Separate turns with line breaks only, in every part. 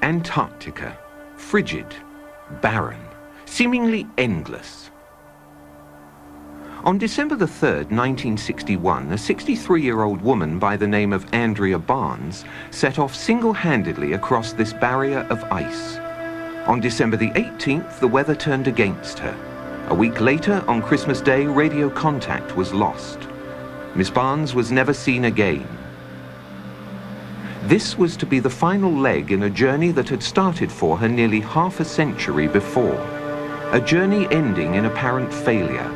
Antarctica, frigid, barren, seemingly endless. On December the 3rd, 1961, a 63-year-old woman by the name of Andrea Barnes set off single-handedly across this barrier of ice. On December the 18th, the weather turned against her. A week later, on Christmas Day, radio contact was lost. Miss Barnes was never seen again. This was to be the final leg in a journey that had started for her nearly half a century before. A journey ending in apparent failure.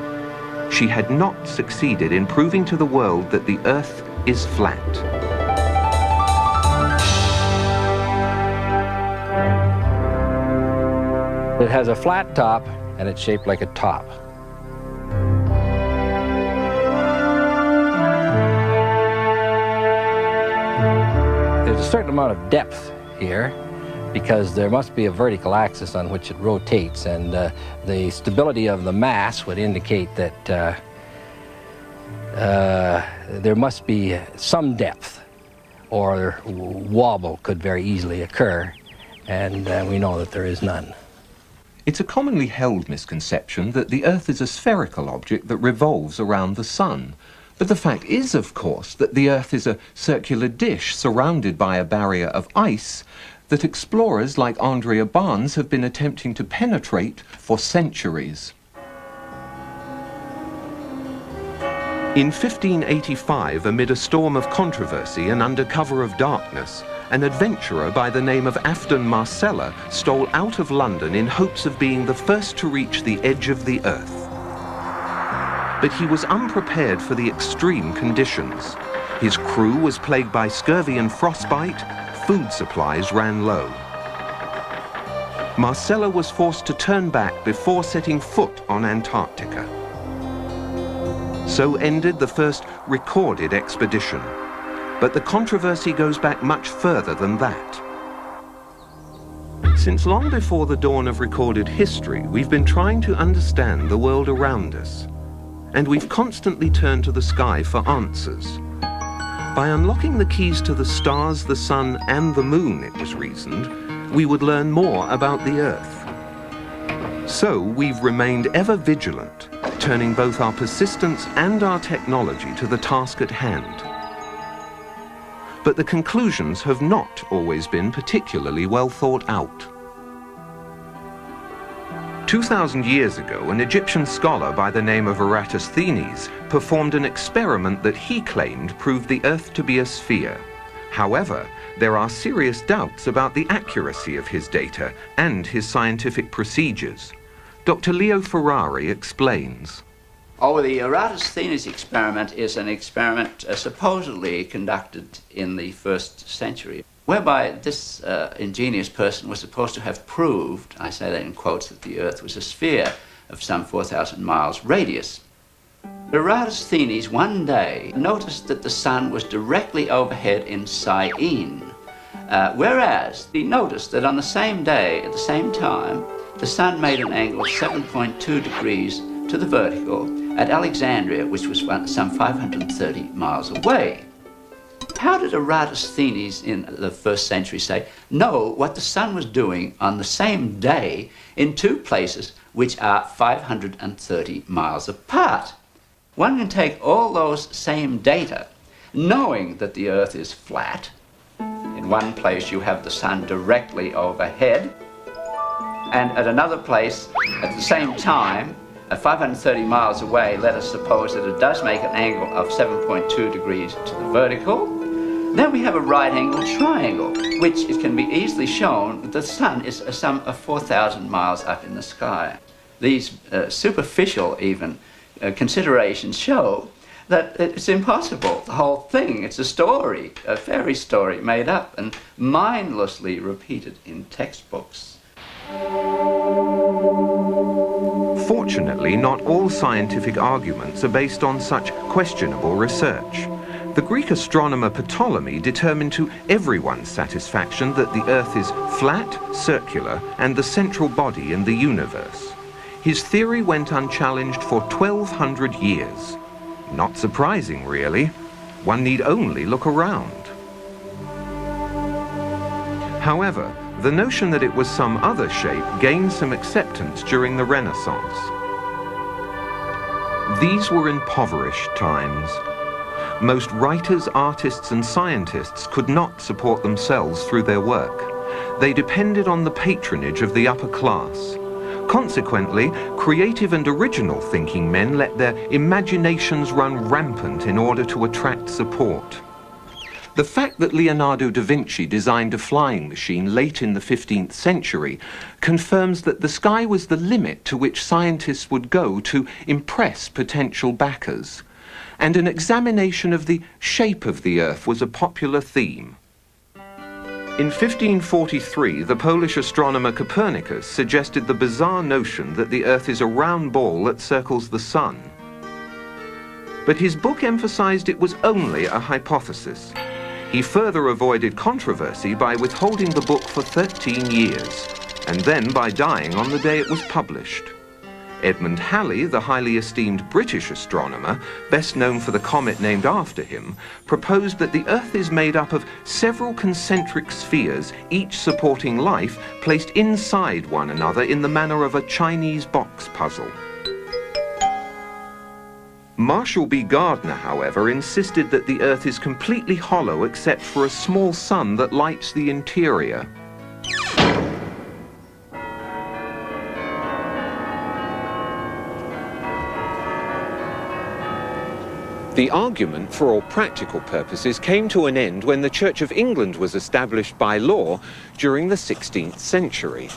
She had not succeeded in proving to the world that the Earth is flat.
It has a flat top and it's shaped like a top. There's a certain amount of depth here because there must be a vertical axis on which it rotates, and the stability of the mass would indicate that there must be some depth, or wobble could very easily occur, and we know that there is none.
It's a commonly held misconception that the Earth is a spherical object that revolves around the Sun. But the fact is, of course, that the Earth is a circular dish surrounded by a barrier of ice that explorers like Andrea Barnes have been attempting to penetrate for centuries. In 1585, amid a storm of controversy and under cover of darkness, an adventurer by the name of Afton Marcella stole out of London in hopes of being the first to reach the edge of the Earth. But he was unprepared for the extreme conditions. His crew was plagued by scurvy and frostbite. Food supplies ran low. Marcella was forced to turn back before setting foot on Antarctica. So ended the first recorded expedition. But the controversy goes back much further than that. Since long before the dawn of recorded history, we've been trying to understand the world around us. And we've constantly turned to the sky for answers. By unlocking the keys to the stars, the sun, and the moon, it was reasoned, we would learn more about the Earth. So we've remained ever vigilant, turning both our persistence and our technology to the task at hand. But the conclusions have not always been particularly well thought out. 2,000 years ago, an Egyptian scholar by the name of Eratosthenes performed an experiment that he claimed proved the Earth to be a sphere. However, there are serious doubts about the accuracy of his data and his scientific procedures. Dr. Leo Ferrari explains.
Oh, the Eratosthenes experiment is an experiment supposedly conducted in the 1st century, whereby this ingenious person was supposed to have proved, I say that in quotes, that the Earth was a sphere of some 4,000 miles radius. Eratosthenes one day noticed that the sun was directly overhead in Syene, whereas he noticed that on the same day, at the same time, the sun made an angle of 7.2 degrees to the vertical at Alexandria, which was some 530 miles away. How did Eratosthenes in the 1st century know what the sun was doing on the same day in two places which are 530 miles apart? One can take all those same data, knowing that the Earth is flat. In one place you have the sun directly overhead, and at another place, at the same time, at 530 miles away, let us suppose that it does make an angle of 7.2 degrees to the vertical. Then we have a right-angled triangle, which it can be easily shown that the sun is some 4,000 miles up in the sky. These superficial, even, considerations show that it's impossible. The whole thing, it's a story, a fairy story made up and mindlessly repeated in textbooks.
Fortunately, not all scientific arguments are based on such questionable research. The Greek astronomer Ptolemy determined to everyone's satisfaction that the Earth is flat, circular, and the central body in the universe. His theory went unchallenged for 1,200 years. Not surprising, really. One need only look around. However, the notion that it was some other shape gained some acceptance during the Renaissance. These were impoverished times. Most writers, artists, and scientists could not support themselves through their work. They depended on the patronage of the upper class. Consequently, creative and original thinking men let their imaginations run rampant in order to attract support. The fact that Leonardo da Vinci designed a flying machine late in the 15th century confirms that the sky was the limit to which scientists would go to impress potential backers. And an examination of the shape of the Earth was a popular theme. In 1543, the Polish astronomer Copernicus suggested the bizarre notion that the Earth is a round ball that circles the Sun. But his book emphasized it was only a hypothesis. He further avoided controversy by withholding the book for 13 years, and then by dying on the day it was published. Edmund Halley, the highly esteemed British astronomer, best known for the comet named after him, proposed that the Earth is made up of several concentric spheres, each supporting life, placed inside one another in the manner of a Chinese box puzzle. Marshall B. Gardner, however, insisted that the Earth is completely hollow except for a small sun that lights the interior. The argument, for all practical purposes, came to an end when the Church of England was established by law during the 16th century.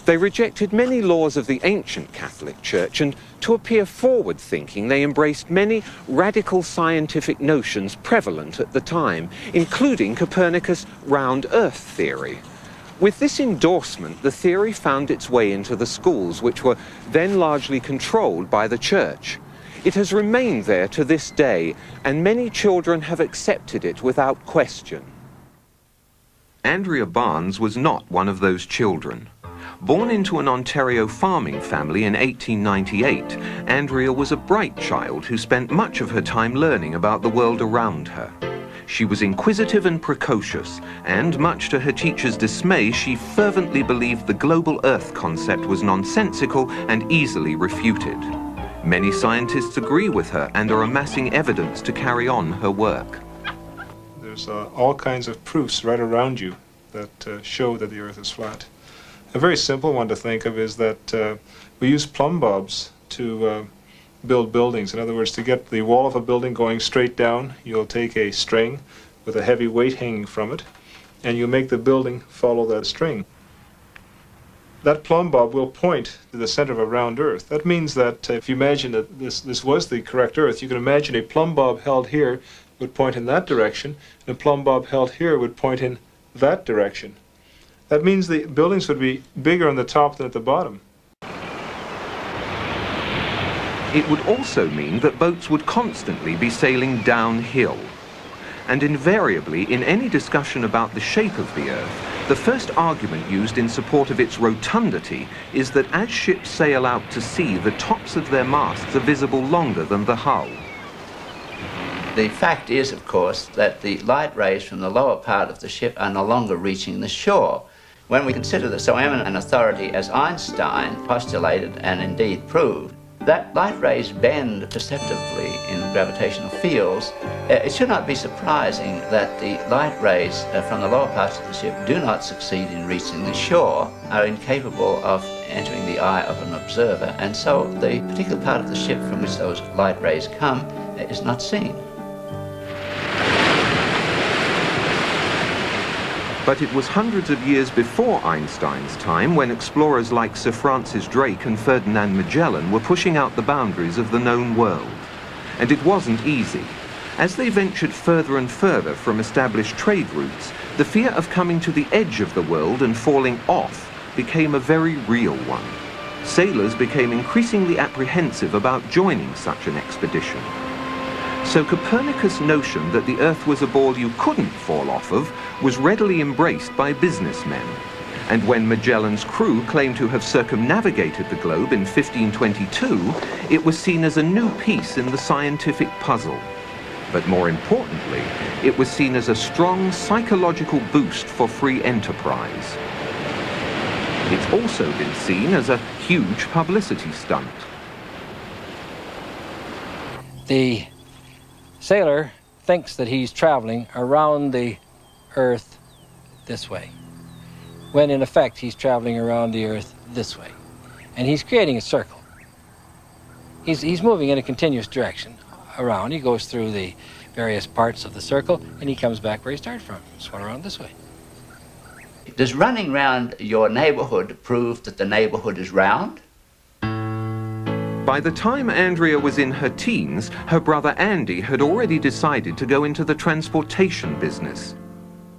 They rejected many laws of the ancient Catholic Church, and to appear forward-thinking, they embraced many radical scientific notions prevalent at the time, including Copernicus' round Earth theory. With this endorsement, the theory found its way into the schools, which were then largely controlled by the Church. It has remained there to this day, and many children have accepted it without question. Andrea Barnes was not one of those children. Born into an Ontario farming family in 1898, Andrea was a bright child who spent much of her time learning about the world around her. She was inquisitive and precocious, and much to her teacher's dismay, she fervently believed the global Earth concept was nonsensical and easily refuted. Many scientists agree with her and are amassing evidence to carry on her work.
There's all kinds of proofs right around you that show that the Earth is flat. A very simple one to think of is that we use plumb bobs to build buildings. In other words, to get the wall of a building going straight down, you'll take a string with a heavy weight hanging from it, and you make the building follow that string. That plumb bob will point to the center of a round Earth. That means that if you imagine that this was the correct Earth, you can imagine a plumb bob held here would point in that direction, and a plumb bob held here would point in that direction. That means the buildings would be bigger on the top than at the bottom.
It would also mean that boats would constantly be sailing downhill. And invariably, in any discussion about the shape of the Earth, the first argument used in support of its rotundity is that as ships sail out to sea, the tops of their masts are visible longer than the hull.
The fact is, of course, that the light rays from the lower part of the ship are no longer reaching the shore. When we consider that so eminent an authority as Einstein postulated and indeed proved that light rays bend perceptibly in gravitational fields, it should not be surprising that the light rays from the lower parts of the ship do not succeed in reaching the shore, are incapable of entering the eye of an observer, and so the particular part of the ship from which those light rays come is not seen.
But it was hundreds of years before Einstein's time when explorers like Sir Francis Drake and Ferdinand Magellan were pushing out the boundaries of the known world. And it wasn't easy. As they ventured further and further from established trade routes, the fear of coming to the edge of the world and falling off became a very real one. Sailors became increasingly apprehensive about joining such an expedition. So Copernicus' notion that the Earth was a ball you couldn't fall off of was readily embraced by businessmen. And when Magellan's crew claimed to have circumnavigated the globe in 1522, it was seen as a new piece in the scientific puzzle. But more importantly, it was seen as a strong psychological boost for free enterprise. It's also been seen as a huge publicity stunt.
The sailor thinks that he's traveling around the Earth this way, when in effect he's traveling around the Earth this way. And he's creating a circle. He's moving in a continuous direction around. He goes through the various parts of the circle, and he comes back where he started from, swung around this way.
Does running round your neighborhood prove that the neighborhood is round?
By the time Andrea was in her teens, her brother Andy had already decided to go into the transportation business,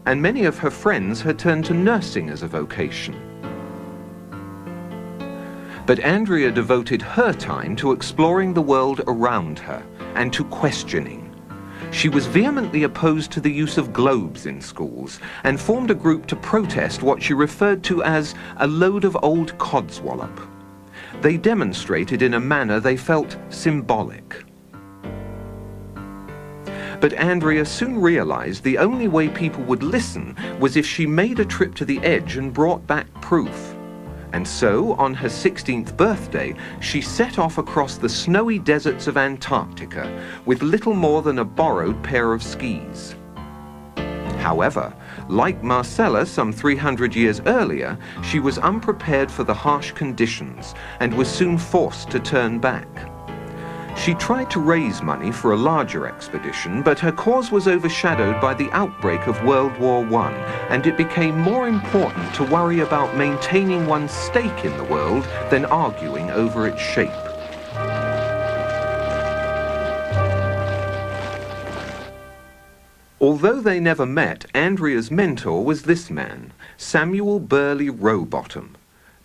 and many of her friends had turned to nursing as a vocation. But Andrea devoted her time to exploring the world around her and to questioning. She was vehemently opposed to the use of globes in schools and formed a group to protest what she referred to as a load of old codswallop. They demonstrated in a manner they felt symbolic. But Andrea soon realized the only way people would listen was if she made a trip to the edge and brought back proof. And so, on her 16th birthday, she set off across the snowy deserts of Antarctica with little more than a borrowed pair of skis. However, like Marcella some 300 years earlier, she was unprepared for the harsh conditions and was soon forced to turn back. She tried to raise money for a larger expedition, but her cause was overshadowed by the outbreak of World War I, and it became more important to worry about maintaining one's stake in the world than arguing over its shape. Although they never met, Andrea's mentor was this man, Samuel Burley Rowbottom,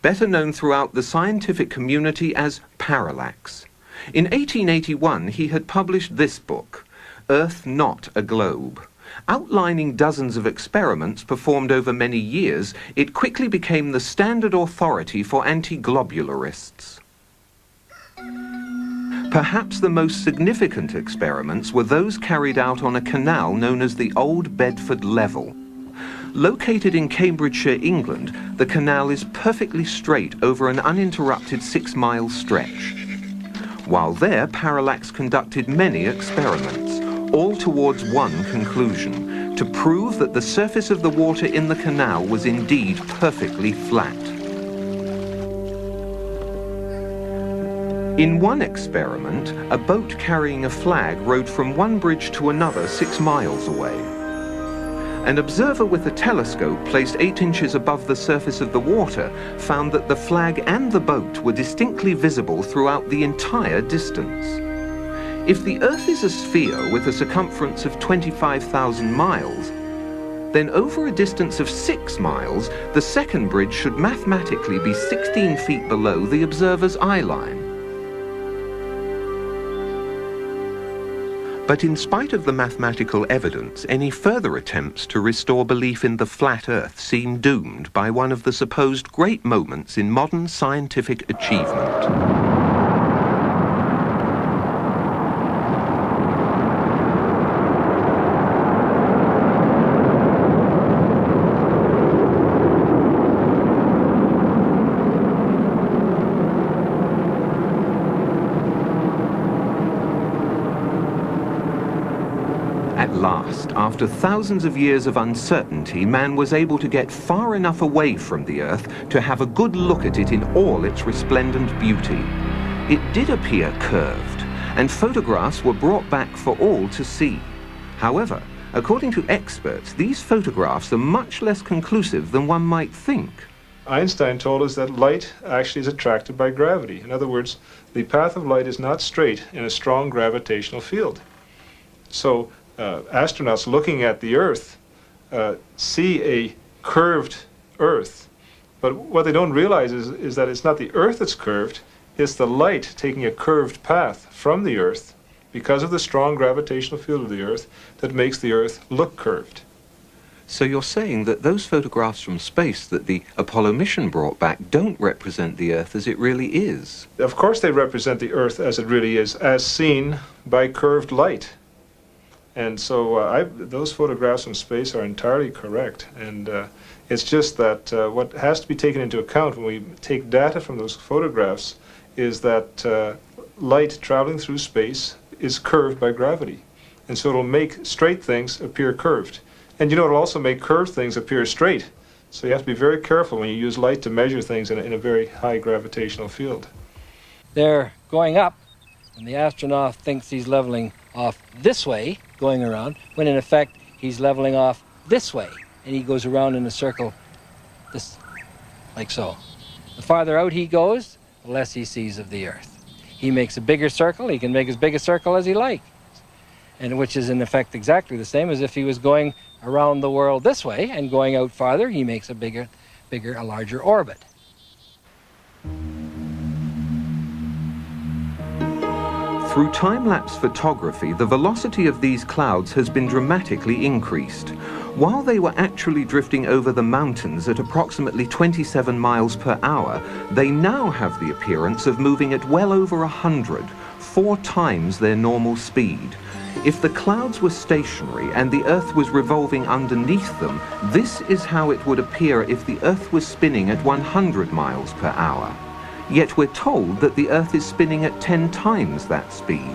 better known throughout the scientific community as Parallax. In 1881, he had published this book, Earth Not a Globe. Outlining dozens of experiments performed over many years, it quickly became the standard authority for anti-globularists. Perhaps the most significant experiments were those carried out on a canal known as the Old Bedford Level. Located in Cambridgeshire, England, the canal is perfectly straight over an uninterrupted 6-mile stretch. While there, Parallax conducted many experiments, all towards one conclusion, to prove that the surface of the water in the canal was indeed perfectly flat. In one experiment, a boat carrying a flag rowed from one bridge to another 6 miles away. An observer with a telescope placed 8 inches above the surface of the water found that the flag and the boat were distinctly visible throughout the entire distance. If the Earth is a sphere with a circumference of 25,000 miles, then over a distance of 6 miles, the second bridge should mathematically be 16 feet below the observer's eye line. But in spite of the mathematical evidence, any further attempts to restore belief in the flat Earth seem doomed by one of the supposed great moments in modern scientific achievement. At last, after thousands of years of uncertainty, man was able to get far enough away from the Earth to have a good look at it in all its resplendent beauty. It did appear curved, and photographs were brought back for all to see. However, according to experts, these photographs are much less conclusive than one might think.
Einstein told us that light actually is attracted by gravity. In other words, the path of light is not straight in a strong gravitational field. So, astronauts looking at the Earth see a curved Earth, but what they don't realize is that it's not the Earth that's curved, it's the light taking a curved path from the Earth because of the strong gravitational field of the Earth that makes the Earth look curved.
So you're saying that those photographs from space that the Apollo mission brought back don't represent the Earth as it really is?
Of course they represent the Earth as it really is, as seen by curved light. And so those photographs from space are entirely correct. And it's just that what has to be taken into account when we take data from those photographs is that light traveling through space is curved by gravity. And so it'll make straight things appear curved. And you know, it'll also make curved things appear straight. So you have to be very careful when you use light to measure things in a very high gravitational field.
They're going up, and the astronaut thinks he's leveling off this way, going around, when in effect he's leveling off this way, and he goes around in a circle, this, like so. The farther out he goes, the less he sees of the Earth. He makes a bigger circle, he can make as big a circle as he likes, and which is in effect exactly the same as if he was going around the world this way, and going out farther, he makes a larger orbit.
Through time-lapse photography, the velocity of these clouds has been dramatically increased. While they were actually drifting over the mountains at approximately 27 miles per hour, they now have the appearance of moving at well over 100, 4 times their normal speed. If the clouds were stationary and the Earth was revolving underneath them, this is how it would appear if the Earth was spinning at 100 miles per hour. Yet we're told that the Earth is spinning at 10 times that speed.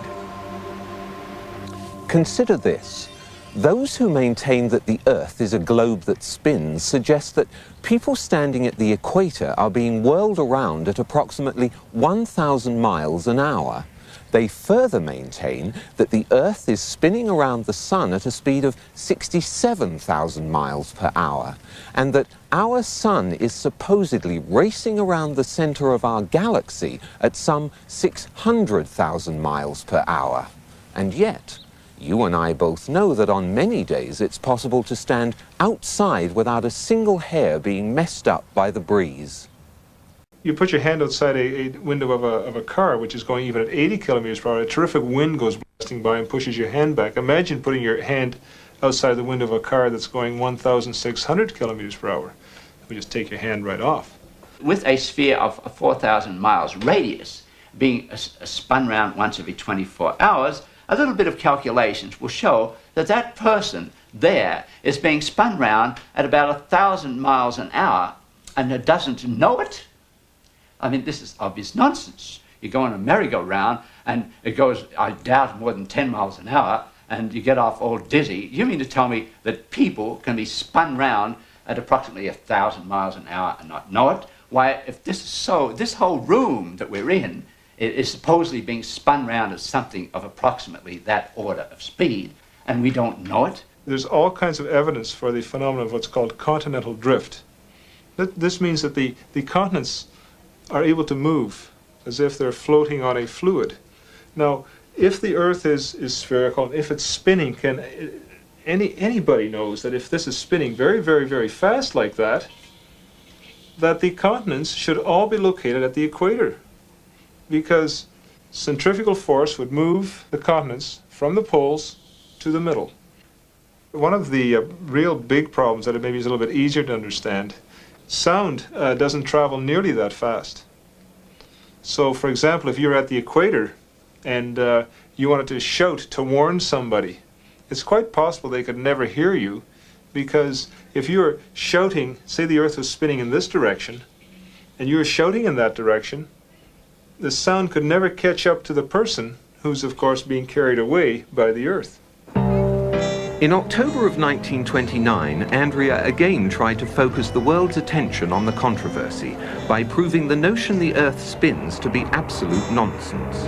Consider this. Those who maintain that the Earth is a globe that spins suggest that people standing at the equator are being whirled around at approximately 1,000 miles an hour. They further maintain that the Earth is spinning around the Sun at a speed of 67,000 miles per hour, and that our Sun is supposedly racing around the center of our galaxy at some 600,000 miles per hour. And yet, you and I both know that on many days it's possible to stand outside without a single hair being messed up by the breeze.
You put your hand outside a window of a car which is going even at 80 kilometers per hour, a terrific wind goes blasting by and pushes your hand back. Imagine putting your hand outside the window of a car that's going 1,600 kilometers per hour. We just take your hand right off.
With a sphere of 4,000 miles radius being spun round once every 24 hours, a little bit of calculations will show that that person there is being spun round at about 1,000 miles an hour and it doesn't know it. I mean, this is obvious nonsense. You go on a merry-go-round and it goes, I doubt, more than 10 miles an hour and you get off all dizzy. You mean to tell me that people can be spun round at approximately 1,000 miles an hour and not know it? Why, if this is so, this whole room that we're in is supposedly being spun round at something of approximately that order of speed, and we don't know it.
There's all kinds of evidence for the phenomenon of what's called continental drift. This means that the continents are able to move as if they're floating on a fluid. Now, if the Earth is spherical, if it's spinning, anybody knows that if this is spinning very, very, very fast like that the continents should all be located at the equator, because centrifugal force would move the continents from the poles to the middle. One of the real big problems that maybe is a little bit easier to understand, sound doesn't travel nearly that fast. So, for example, if you're at the equator and you wanted to shout to warn somebody, it's quite possible they could never hear you, because if you're shouting, say the Earth was spinning in this direction, and you're shouting in that direction, the sound could never catch up to the person who's, of course, being carried away by the Earth.
In October of 1929, Andrea again tried to focus the world's attention on the controversy by proving the notion the Earth spins to be absolute nonsense.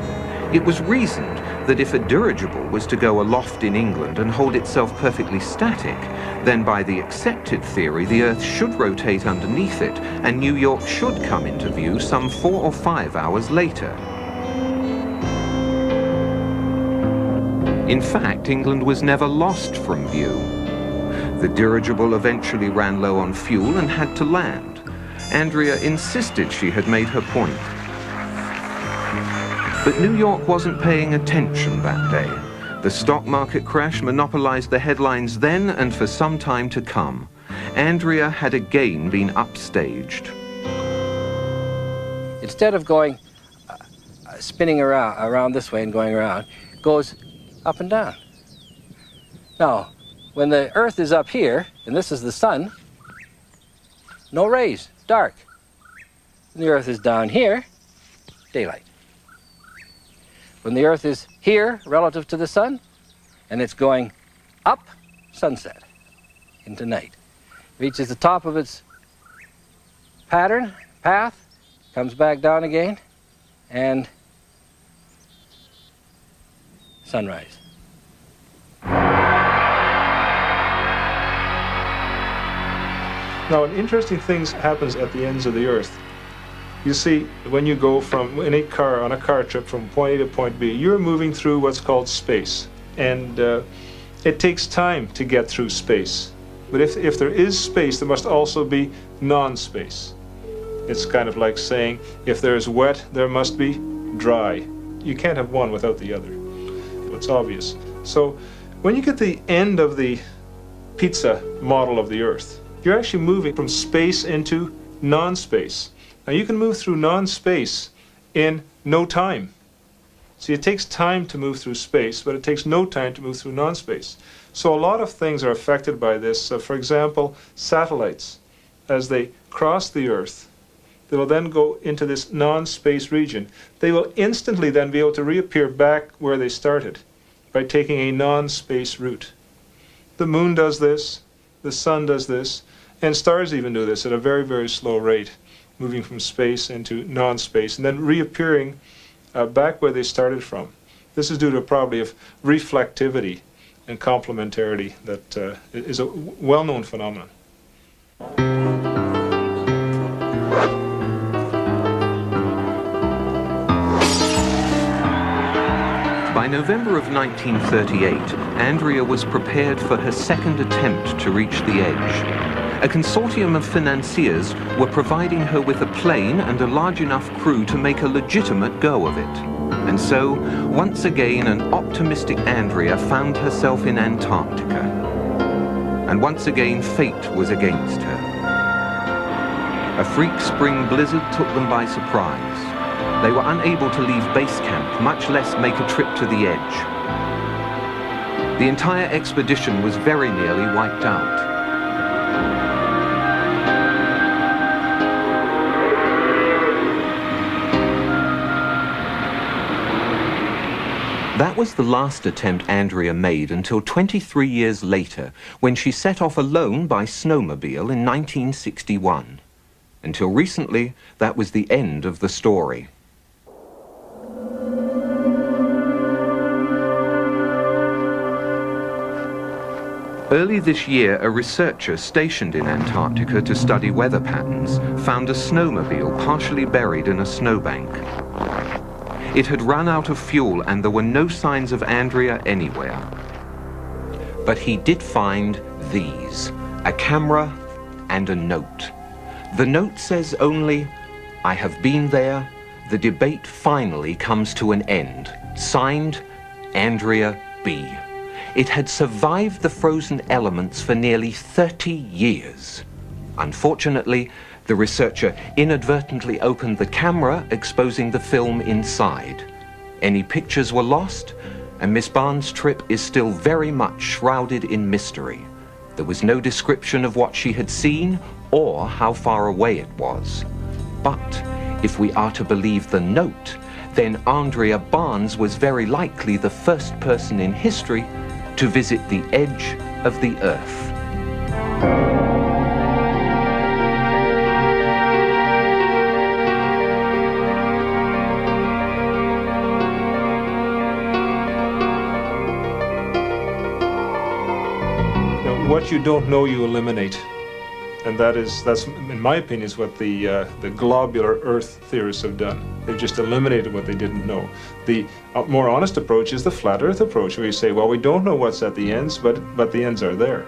It was reasoned that if a dirigible was to go aloft in England and hold itself perfectly static, then by the accepted theory the Earth should rotate underneath it and New York should come into view some 4 or 5 hours later. In fact, England was never lost from view. The dirigible eventually ran low on fuel and had to land. Andrea insisted she had made her point. But New York wasn't paying attention that day. The stock market crash monopolized the headlines then and for some time to come. Andrea had again been upstaged.
Instead of going, spinning around this way and going around, goes up and down. Now, when the Earth is up here, and this is the sun, no rays, dark. When the Earth is down here, daylight. When the Earth is here relative to the sun, and it's going up, sunset, into night. Reaches the top of its path, comes back down again, and sunrise.
Now, an interesting thing happens at the ends of the Earth. You see, when you go on a car trip from point A to point B, you're moving through what's called space. And it takes time to get through space. But if there is space, there must also be non-space. It's kind of like saying, if there is wet, there must be dry. You can't have one without the other. It's obvious. So when you get the end of the pizza model of the Earth, you're actually moving from space into non-space. Now you can move through non-space in no time. See, it takes time to move through space, but it takes no time to move through non-space. So a lot of things are affected by this. For example, satellites, as they cross the Earth, they will then go into this non-space region. They will instantly then be able to reappear back where they started by taking a non-space route. The moon does this, the sun does this, and stars even do this at a very, very slow rate, moving from space into non-space and then reappearing back where they started from. This is due to a property of reflectivity and complementarity that is a well-known phenomenon.
By November of 1938, Andrea was prepared for her second attempt to reach the edge. A consortium of financiers were providing her with a plane and a large enough crew to make a legitimate go of it. And so, once again, an optimistic Andrea found herself in Antarctica. And once again, fate was against her. A freak spring blizzard took them by surprise. They were unable to leave base camp, much less make a trip to the edge. The entire expedition was very nearly wiped out. That was the last attempt Andrea made until 23 years later, when she set off alone by snowmobile in 1961. Until recently, that was the end of the story. Early this year, a researcher stationed in Antarctica to study weather patterns found a snowmobile partially buried in a snowbank. It had run out of fuel and there were no signs of Andrea anywhere. But he did find these, a camera and a note. The note says only, "I have been there. The debate finally comes to an end. Signed, Andrea B." It had survived the frozen elements for nearly 30 years. Unfortunately, the researcher inadvertently opened the camera, exposing the film inside. Any pictures were lost, and Miss Barnes' trip is still very much shrouded in mystery. There was no description of what she had seen or how far away it was. But if we are to believe the note, then Andrea Barnes was very likely the first person in history to visit the edge of the Earth.
What you don't know, you eliminate. And that's in my opinion, is what the globular Earth theorists have done. They've just eliminated what they didn't know. The more honest approach is the flat Earth approach, where you say, well, we don't know what's at the ends, but the ends are there.